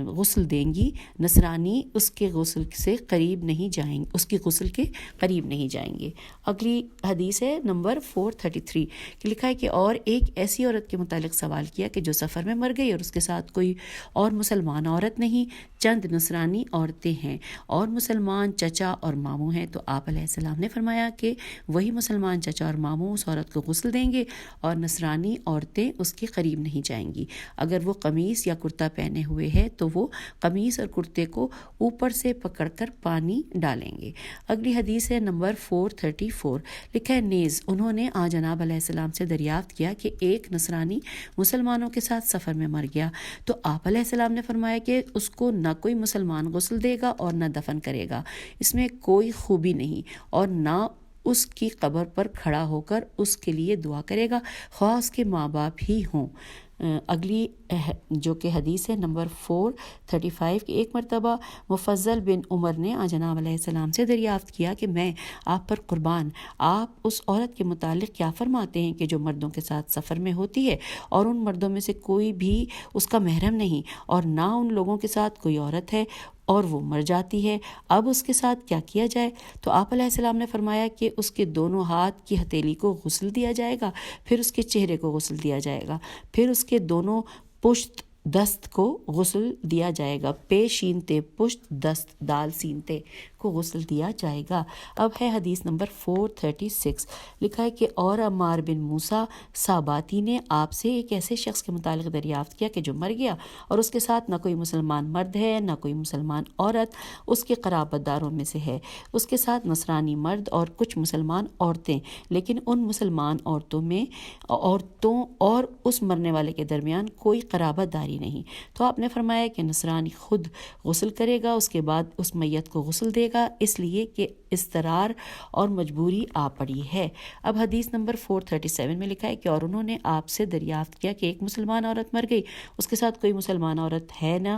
غسل دیں گی، نصرانی اس کے غسل سے قریب نہیں جائیں گے، اس کی غسل کے قریب نہیں جائیں گے۔ اگلی حدیث ہے نمبر 433، لکھا ہے کہ اور ایک ایسی عورت کے متعلق سوال کیا کہ جو سفر میں مر گئی اور اس کے ساتھ کوئی اور مسلمان عورت نہیں، چند نصرانی عورتیں ہیں اور مسلمان چچا اور ماموں ہیں، تو آپ علیہ السلام نے فرمایا کہ وہی مسلمان چچا اور ماموں اس عورت کو غسل دیں گے اور نصرانی عورتیں اس کے قریب نہیں جائیں گی۔ اگر وہ قمیص یا کرتا پہنے ہوئے ہے تو وہ قمیص اور کرتے کو اوپر سے پکڑ کر پانی ڈالیں گے۔ اگلی حدیث ہے نمبر 434، لکھا ہے نیز انہوں نے جناب علیہ السلام سے دریافت کیا کہ ایک نصرانی مسلمانوں کے ساتھ سفر میں مر گیا، تو آپ علیہ السلام نے فرمایا کہ اس کو نہ کوئی مسلمان غسل دے گا اور نہ دفن کرے گا، اس میں کوئی خوبی نہیں، اور نہ اس کی قبر پر کھڑا ہو کر اس کے لیے دعا کرے گا، خواہ اس کے ماں باپ ہی ہوں۔ اگلی جو کہ حدیث ہے نمبر 435، کہ ایک مرتبہ مفضل بن عمر نے جناب علیہ السلام سے دریافت کیا کہ میں آپ پر قربان، آپ اس عورت کے متعلق کیا فرماتے ہیں کہ جو مردوں کے ساتھ سفر میں ہوتی ہے اور ان مردوں میں سے کوئی بھی اس کا محرم نہیں اور نہ ان لوگوں کے ساتھ کوئی عورت ہے، اور وہ مر جاتی ہے، اب اس کے ساتھ کیا کیا جائے؟ تو آپ علیہ السلام نے فرمایا کہ اس کے دونوں ہاتھ کی ہتھیلی کو غسل دیا جائے گا، پھر اس کے چہرے کو غسل دیا جائے گا، پھر اس کے دونوں پشت دست کو غسل دیا جائے گا، پے شین تے پشت دست دال سین تے کو غسل دیا جائے گا۔ اب ہے حدیث نمبر 436، لکھا ہے کہ اور عمار بن موسیٰ صاباتی نے آپ سے ایک ایسے شخص کے متعلق دریافت کیا کہ جو مر گیا اور اس کے ساتھ نہ کوئی مسلمان مرد ہے نہ کوئی مسلمان عورت اس کے قرابت داروں میں سے ہے، اس کے ساتھ نصرانی مرد اور کچھ مسلمان عورتیں، لیکن ان مسلمان عورتوں اور اس مرنے والے کے درمیان کوئی قرابت داری نہیں۔ تو آپ نے فرمایا کہ نصرانی خود غسل کرے گا، اس کے بعد اس میت کو غسل دے گا، اس لیے کہ اضطرار اور مجبوری آ پڑی ہے۔ اب حدیث نمبر 437 میں لکھا ہے کہ اور انہوں نے آپ سے دریافت کیا کہ ایک مسلمان عورت مر گئی، اس کے ساتھ کوئی مسلمان عورت ہے نہ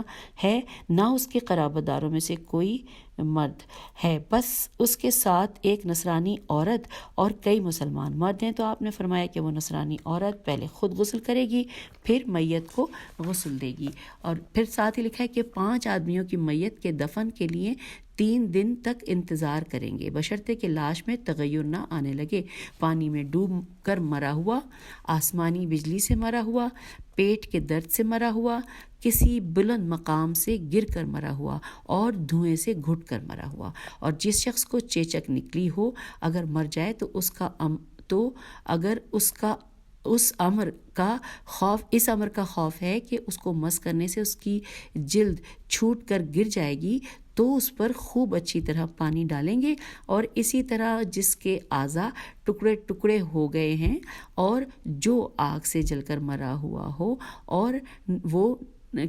اس کے قرابت داروں میں سے کوئی مرد ہے، بس اس کے ساتھ ایک نصرانی عورت اور کئی مسلمان مرد ہیں۔ تو آپ نے فرمایا کہ وہ نصرانی عورت پہلے خود غسل کرے گی، پھر میت کو غسل دے گی، اور پھر ساتھ ہی لکھا ہے کہ 5 آدمیوں کی میت کے دفن کے لیے 3 دن تک انتظار کریں گے، بشرطے کہ لاش میں تغیر نہ آنے لگے، پانی میں ڈوب کر مرا ہوا، آسمانی بجلی سے مرا ہوا، پیٹ کے درد سے مرا ہوا، کسی بلند مقام سے گر کر مرا ہوا اور دھوئیں سے گھٹ کر مرا ہوا، اور جس شخص کو چیچک نکلی ہو اگر مر جائے تو اس امر کا خوف ہے کہ اس کو مس کرنے سے اس کی جلد چھوٹ کر گر جائے گی، تو اس پر خوب اچھی طرح پانی ڈالیں گے، اور اسی طرح جس کے اعضاء ٹکڑے ٹکڑے ہو گئے ہیں اور جو آگ سے جل کر مرا ہوا ہو اور وہ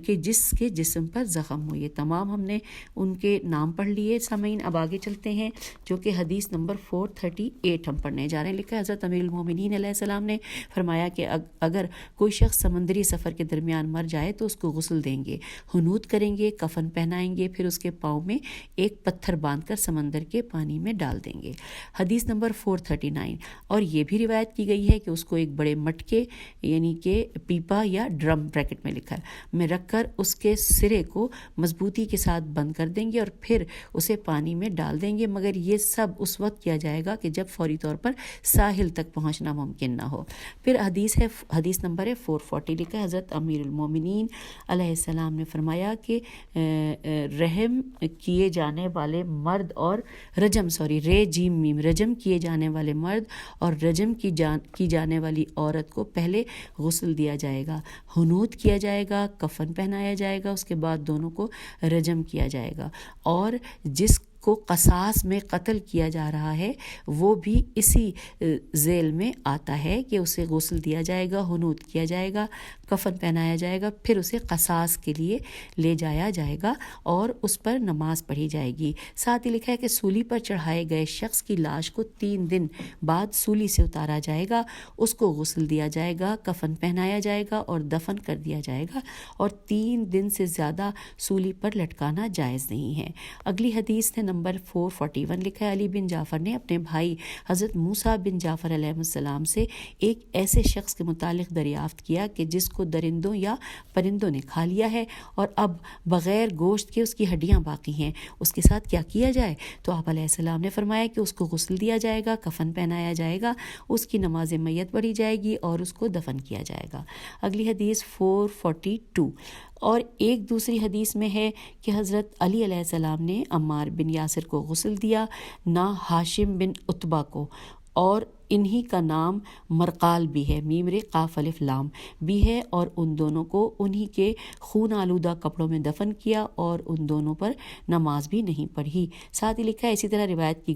کہ جس کے جسم پر زخم ہو۔ یہ تمام ہم نے ان کے نام پڑھ لیے۔ سامعین اب آگے چلتے ہیں، جو کہ حدیث نمبر 438 ہم پڑھنے جا رہے ہیں۔ لکھا ہے حضرت امیر المومنین علیہ السلام نے فرمایا کہ اگر کوئی شخص سمندری سفر کے درمیان مر جائے تو اس کو غسل دیں گے، حنوط کریں گے، کفن پہنائیں گے، پھر اس کے پاؤں میں ایک پتھر باندھ کر سمندر کے پانی میں ڈال دیں گے۔ حدیث نمبر 439، اور یہ بھی روایت کی گئی ہے کہ اس کو ایک بڑے مٹکے یعنی کہ پیپا یا ڈرم بریکٹ میں لکھا ہے میں رکھ کر اس کے سرے کو مضبوطی کے ساتھ بند کر دیں گے اور پھر اسے پانی میں ڈال دیں گے، مگر یہ سب اس وقت کیا جائے گا کہ جب فوری طور پر ساحل تک پہنچنا ممکن نہ ہو۔ پھر حدیث نمبر 440 لکھا ہے حضرت امیر المومنین علیہ السلام نے فرمایا کہ رحم کیے جانے والے مرد اور رجم کیے جانے والے مرد اور رجم کی جانے والی عورت کو پہلے غسل دیا جائے گا، حنوط کیا جائے گا، کفن پہنایا جائے گا، اس کے بعد دونوں کو رجم کیا جائے گا، اور جس کو قصاص میں قتل کیا جا رہا ہے وہ بھی اسی ذیل میں آتا ہے کہ اسے غسل دیا جائے گا، حنوط کیا جائے گا، کفن پہنایا جائے گا، پھر اسے قصاص کے لیے لے جایا جائے گا اور اس پر نماز پڑھی جائے گی۔ ساتھ ہی لکھا ہے کہ سولی پر چڑھائے گئے شخص کی لاش کو 3 دن بعد سولی سے اتارا جائے گا، اس کو غسل دیا جائے گا، کفن پہنایا جائے گا اور دفن کر دیا جائے گا، اور 3 دن سے زیادہ سولی پر لٹکانا جائز نہیں ہے۔ اگلی حدیث نے نمبر 441 لکھا ہے علی بن جعفر نے اپنے بھائی حضرت موسیٰ بن جعفر علیہ السلام سے ایک ایسے شخص کے متعلق دریافت کیا کہ جس کو درندوں یا پرندوں نے کھا لیا ہے اور اب بغیر گوشت کے اس کی ہڈیاں باقی ہیں، اس کے ساتھ کیا کیا جائے؟ تو آپ علیہ السلام نے فرمایا کہ اس کو غسل دیا جائے گا، کفن پہنایا جائے گا، اس کی نماز میت پڑھی جائے گی اور اس کو دفن کیا جائے گا۔ اگلی حدیث 442، اور ایک دوسری حدیث میں ہے کہ حضرت علی علیہ السلام نے عمار بن یاسر کو غسل دیا، نہ ہاشم بن عتبہ کو، اور انہی کا نام مرقال بھی ہے، میم ر قاف الف لام بھی ہے، اور ان دونوں کو انہی کے خون آلودہ کپڑوں میں دفن کیا اور ان دونوں پر نماز بھی نہیں پڑھی۔ ساتھ ہی لکھا ہے اسی طرح روایت کی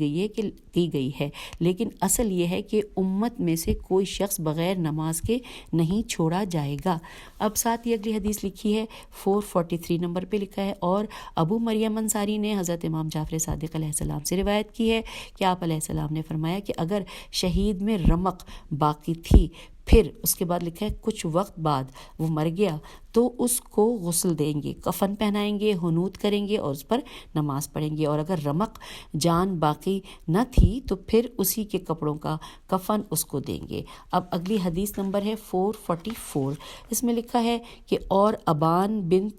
گئی ہے لیکن اصل یہ ہے کہ امت میں سے کوئی شخص بغیر نماز کے نہیں چھوڑا جائے گا۔ اب ساتھ ہی اگلی حدیث لکھی ہے 443 نمبر پہ لکھا ہے، اور ابو مریم انصاری نے حضرت امام جعفر صادق علیہ السلام سے روایت کی ہے کہ آپ علیہ السلام نے فرمایا کہ اگر شہید میں رمق باقی تھی، پھر اس کے بعد لکھا ہے کچھ وقت بعد وہ مر گیا، تو اس کو غسل دیں گے، کفن پہنائیں گے، حنوط کریں گے اور اس پر نماز پڑھیں گے، اور اگر رمق جان باقی نہ تھی تو پھر اسی کے کپڑوں کا کفن اس کو دیں گے۔ اب اگلی حدیث نمبر ہے 444، اس میں لکھا ہے کہ اور ابان بن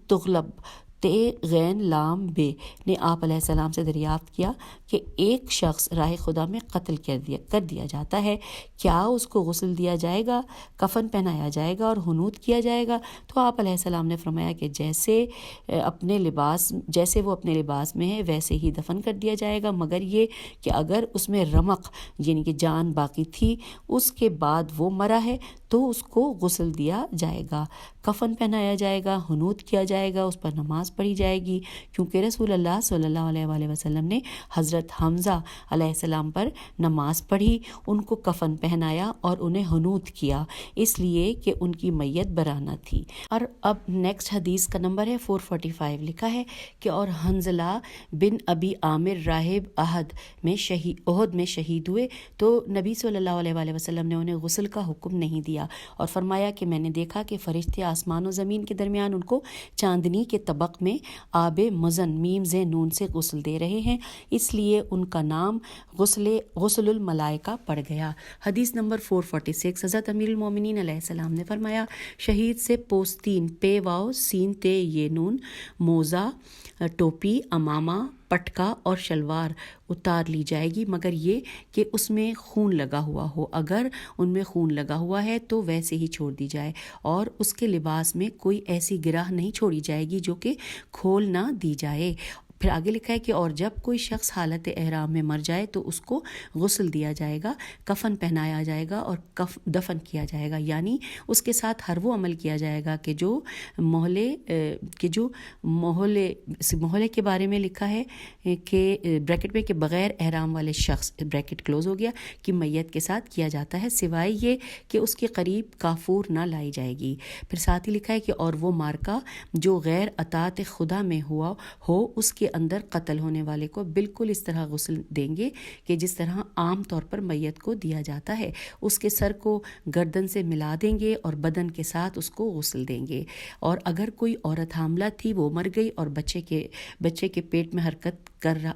تے غین لام بے نے آپ علیہ السلام سے دریافت کیا کہ ایک شخص راہ خدا میں قتل کر دیا جاتا ہے، کیا اس کو غسل دیا جائے گا، کفن پہنایا جائے گا اور حنوط کیا جائے گا؟ تو آپ علیہ السلام نے فرمایا کہ جیسے وہ اپنے لباس میں ہے ویسے ہی دفن کر دیا جائے گا، مگر یہ کہ اگر اس میں رمق یعنی کہ جان باقی تھی، اس کے بعد وہ مرا ہے تو اس کو غسل دیا جائے گا، کفن پہنایا جائے گا، حنوط کیا جائے گا، اس پر نماز پڑھی جائے گی، کیونکہ رسول اللہ صلی اللہ علیہ وآلہ وسلم نے حضرت حمزہ علیہ السلام پر نماز پڑھی، ان کو کفن پہنایا اور انہیں حنوط کیا، اس لیے کہ ان کی میت برہنہ تھی۔ اور اب نیکسٹ حدیث کا نمبر ہے 445، لکھا ہے کہ اور حنظلہ بن ابی عامر راہب احد میں شہید ہوئے تو نبی صلی اللہ علیہ وآلہ وسلم نے انہیں غسل کا حکم نہیں دیا اور فرمایا کہ میں نے دیکھا کہ فرشتے آسمان و زمین کے درمیان ان کو چاندنی کے طبق میں آب مزن میم ز نون سے غسل دے رہے ہیں، اس لیے ان کا نام غسل الملائکہ پڑ گیا۔ حدیث نمبر 446، حضرت امیر المومنین علیہ السلام نے فرمایا شہید سے پوستین پے واؤ سین تے یہ نون، موزہ، ٹوپی، امامہ، پٹکا اور شلوار اتار لی جائے گی، مگر یہ کہ اس میں خون لگا ہوا ہو، اگر ان میں خون لگا ہوا ہے تو ویسے ہی چھوڑ دی جائے، اور اس کے لباس میں کوئی ایسی گرہ نہیں چھوڑی جائے گی جو کہ کھول نہ دی جائے۔ پھر آگے لکھا ہے کہ اور جب کوئی شخص حالت احرام میں مر جائے تو اس کو غسل دیا جائے گا، کفن پہنایا جائے گا اور دفن کیا جائے گا، یعنی اس کے ساتھ ہر وہ عمل کیا جائے گا کہ جو محلے کے بارے میں لکھا ہے کہ بریکٹ میں کہ بغیر احرام والے شخص بریکٹ کلوز ہو گیا کی میت کے ساتھ کیا جاتا ہے، سوائے یہ کہ اس کے قریب کافور نہ لائی جائے گی۔ پھر ساتھ ہی لکھا ہے کہ اور وہ مارکا جو غیر اطاعت خدا میں ہوا ہو اس کے اندر قتل ہونے والے کو بالکل اس طرح غسل دیں گے کہ جس طرح عام طور پر میت کو دیا جاتا ہے، اس کے سر کو گردن سے ملا دیں گے اور بدن کے ساتھ اس کو غسل دیں گے، اور اگر کوئی عورت حاملہ تھی وہ مر گئی اور بچے کے پیٹ میں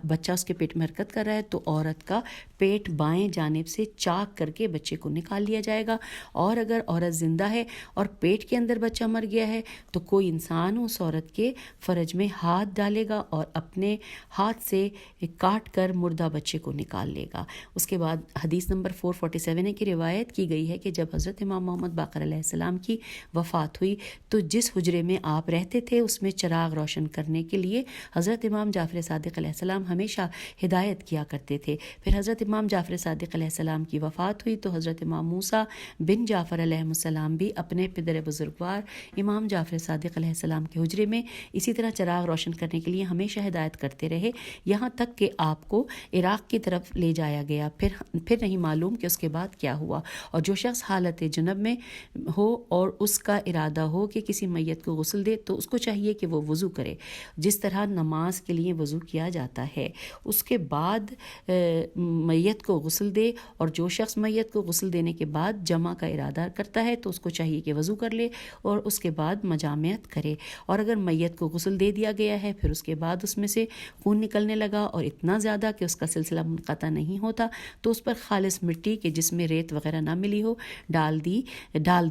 بچہ اس کے پیٹ میں حرکت کر رہا ہے تو عورت کا پیٹ بائیں جانب سے چاک کر کے بچے کو نکال لیا جائے گا، اور اگر عورت زندہ ہے اور پیٹ کے اندر بچہ مر گیا ہے تو کوئی انسان اس عورت کے فرج میں ہاتھ ڈالے گا اور اپنے ہاتھ سے کاٹ کر مردہ بچے کو نکال لے گا۔ اس کے بعد حدیث نمبر 447 ہے کہ روایت کی گئی ہے کہ جب حضرت امام محمد باقر علیہ السلام کی وفات ہوئی تو جس حجرے میں آپ رہتے تھے اس میں چراغ روشن کرنے کے لیے حضرت امام جعفر صادق علیہ السلام ہمیشہ ہدایت کیا کرتے تھے۔ پھر حضرت امام جعفر صادق علیہ السلام کی وفات ہوئی تو حضرت امام موسیٰ بن جعفر علیہ السلام بھی اپنے پدر بزرگوار امام جعفر صادق علیہ السلام کے حجرے میں اسی طرح چراغ روشن کرنے کے لیے ہمیشہ ہدایت کرتے رہے، یہاں تک کہ آپ کو عراق کی طرف لے جایا گیا، پھر نہیں معلوم کہ اس کے بعد کیا ہوا۔ اور جو شخص حالت جنب میں ہو اور اس کا ارادہ ہو کہ کسی میت کو غسل دے تو اس کو چاہیے کہ وہ وضو کرے جس طرح نماز کے لیے وضو کیا جاتا ہے، اس کے بعد میت کو غسل دے، اور جو شخص میت کو غسل دینے کے بعد جمع کا ارادہ کرتا ہے تو اس کو چاہیے کہ وضو کر لے اور اس کے بعد مجامعت کرے، اور اگر میت کو غسل دے دیا گیا ہے پھر اس کے بعد اس میں سے خون نکلنے لگا اور اتنا زیادہ کہ اس کا سلسلہ منقطع نہیں ہوتا تو اس پر خالص مٹی کہ جس میں ریت وغیرہ نہ ملی ہو ڈال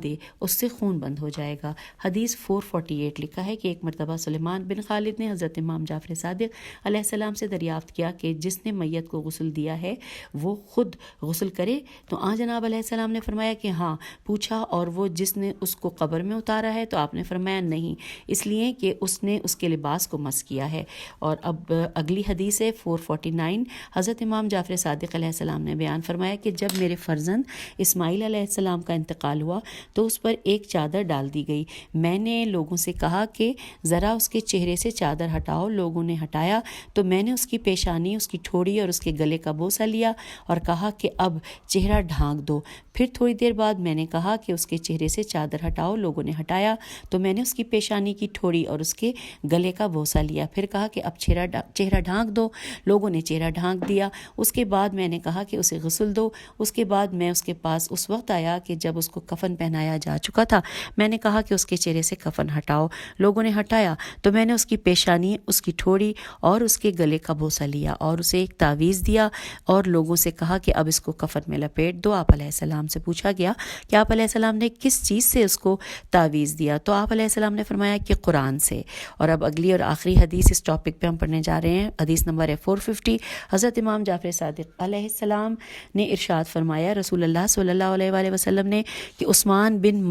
دے، اس سے خون بند ہو جائے گا۔ حدیث 448 لکھا ہے کہ ایک مرتبہ سلیمان بن خالد نے حضرت امام جعفر صادق علیہ السلام سے دریافت کیا کہ جس نے میت کو غسل دیا ہے وہ خود غسل کرے، تو آن جناب علیہ السلام نے فرمایا کہ ہاں۔ پوچھا اور وہ جس نے اس کو قبر میں اتارا ہے؟ تو آپ نے فرمایا نہیں، اس لیے کہ اس نے اس کے لباس کو مس کیا ہے۔ اور اب اگلی حدیث ہے 449، حضرت امام جعفر صادق علیہ السلام نے بیان فرمایا کہ جب میرے فرزند اسماعیل علیہ السلام کا انتقال ہوا تو اس پر ایک چادر ڈال دی گئی، میں نے لوگوں سے کہا کہ ذرا اس کے چہرے سے چادر ہٹاؤ، لوگوں نے ہٹایا تو میں نے اس کی پیشانی، اس کی ٹھوڑی اور اس کے گلے کا بوسہ لیا اور کہا کہ اب چہرہ ڈھانک دو۔ پھر تھوڑی دیر بعد میں نے کہا کہ اس کے چہرے سے چادر ہٹاؤ، لوگوں نے ہٹایا تو میں نے اس کی پیشانی کی ٹھوڑی اور اس کے گلے کا بوسہ لیا، پھر کہا کہ اب چہرہ ڈھانک دو. لوگوں نے چہرہ ڈھانک دیا. اس کے بعد میں نے کہا کہ اسے غسل دو. اس کے بعد میں اس کے پاس اس وقت آیا کہ جب اس کو کفن پہنایا جا چکا تھا. میں نے کہا کہ اس کے چہرے سے کفن ہٹاؤ. لوگوں نے ہٹایا تو میں نے اس کی پیشانی, اس کی ٹھوڑی اور اس کے گلے کا بوسہ لیا اور اسے ایک تعویذ دیا اور لوگوں سے کہا کہ اب اس کو کفن میں لپیٹ دو. آپ علیہ السلام سے پوچھا گیا کہ آپ علیہ السلام نے کس چیز سے اس کو تعویذ دیا, تو آپ علیہ السلام نے فرمایا کہ قرآن سے. اور اب اگلی اور آخری حدیث اس ٹاپک پہ ہم پڑھنے جا رہے ہیں. حدیث نمبر ہے 450. حضرت امام جعفر صادق علیہ السلام نے ارشاد فرمایا, رسول اللہ صلی اللہ علیہ وآلہ وسلم نے, کہ عثمان بن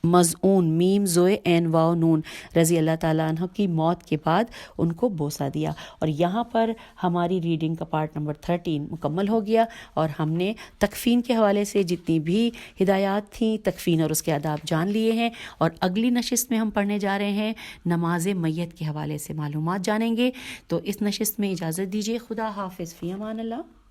مظعون میم زوئے عین واو نون رضی اللہ تعالیٰ عنہ کی موت کے بعد ان کو بوسہ دیا. اور یہاں پر ہماری ریڈنگ کا پارٹ نمبر 13 مکمل ہو گیا اور ہم نے تکفین کے حوالے سے جتنی بھی ہدایات تھیں تکفین اور اس کے آداب جان لیے ہیں. اور اگلی نشست میں ہم پڑھنے جا رہے ہیں نماز میت کے حوالے سے معلومات جانیں گے. تو اس نشست میں اجازت دیجیے. خدا حافظ. فی امان اللہ.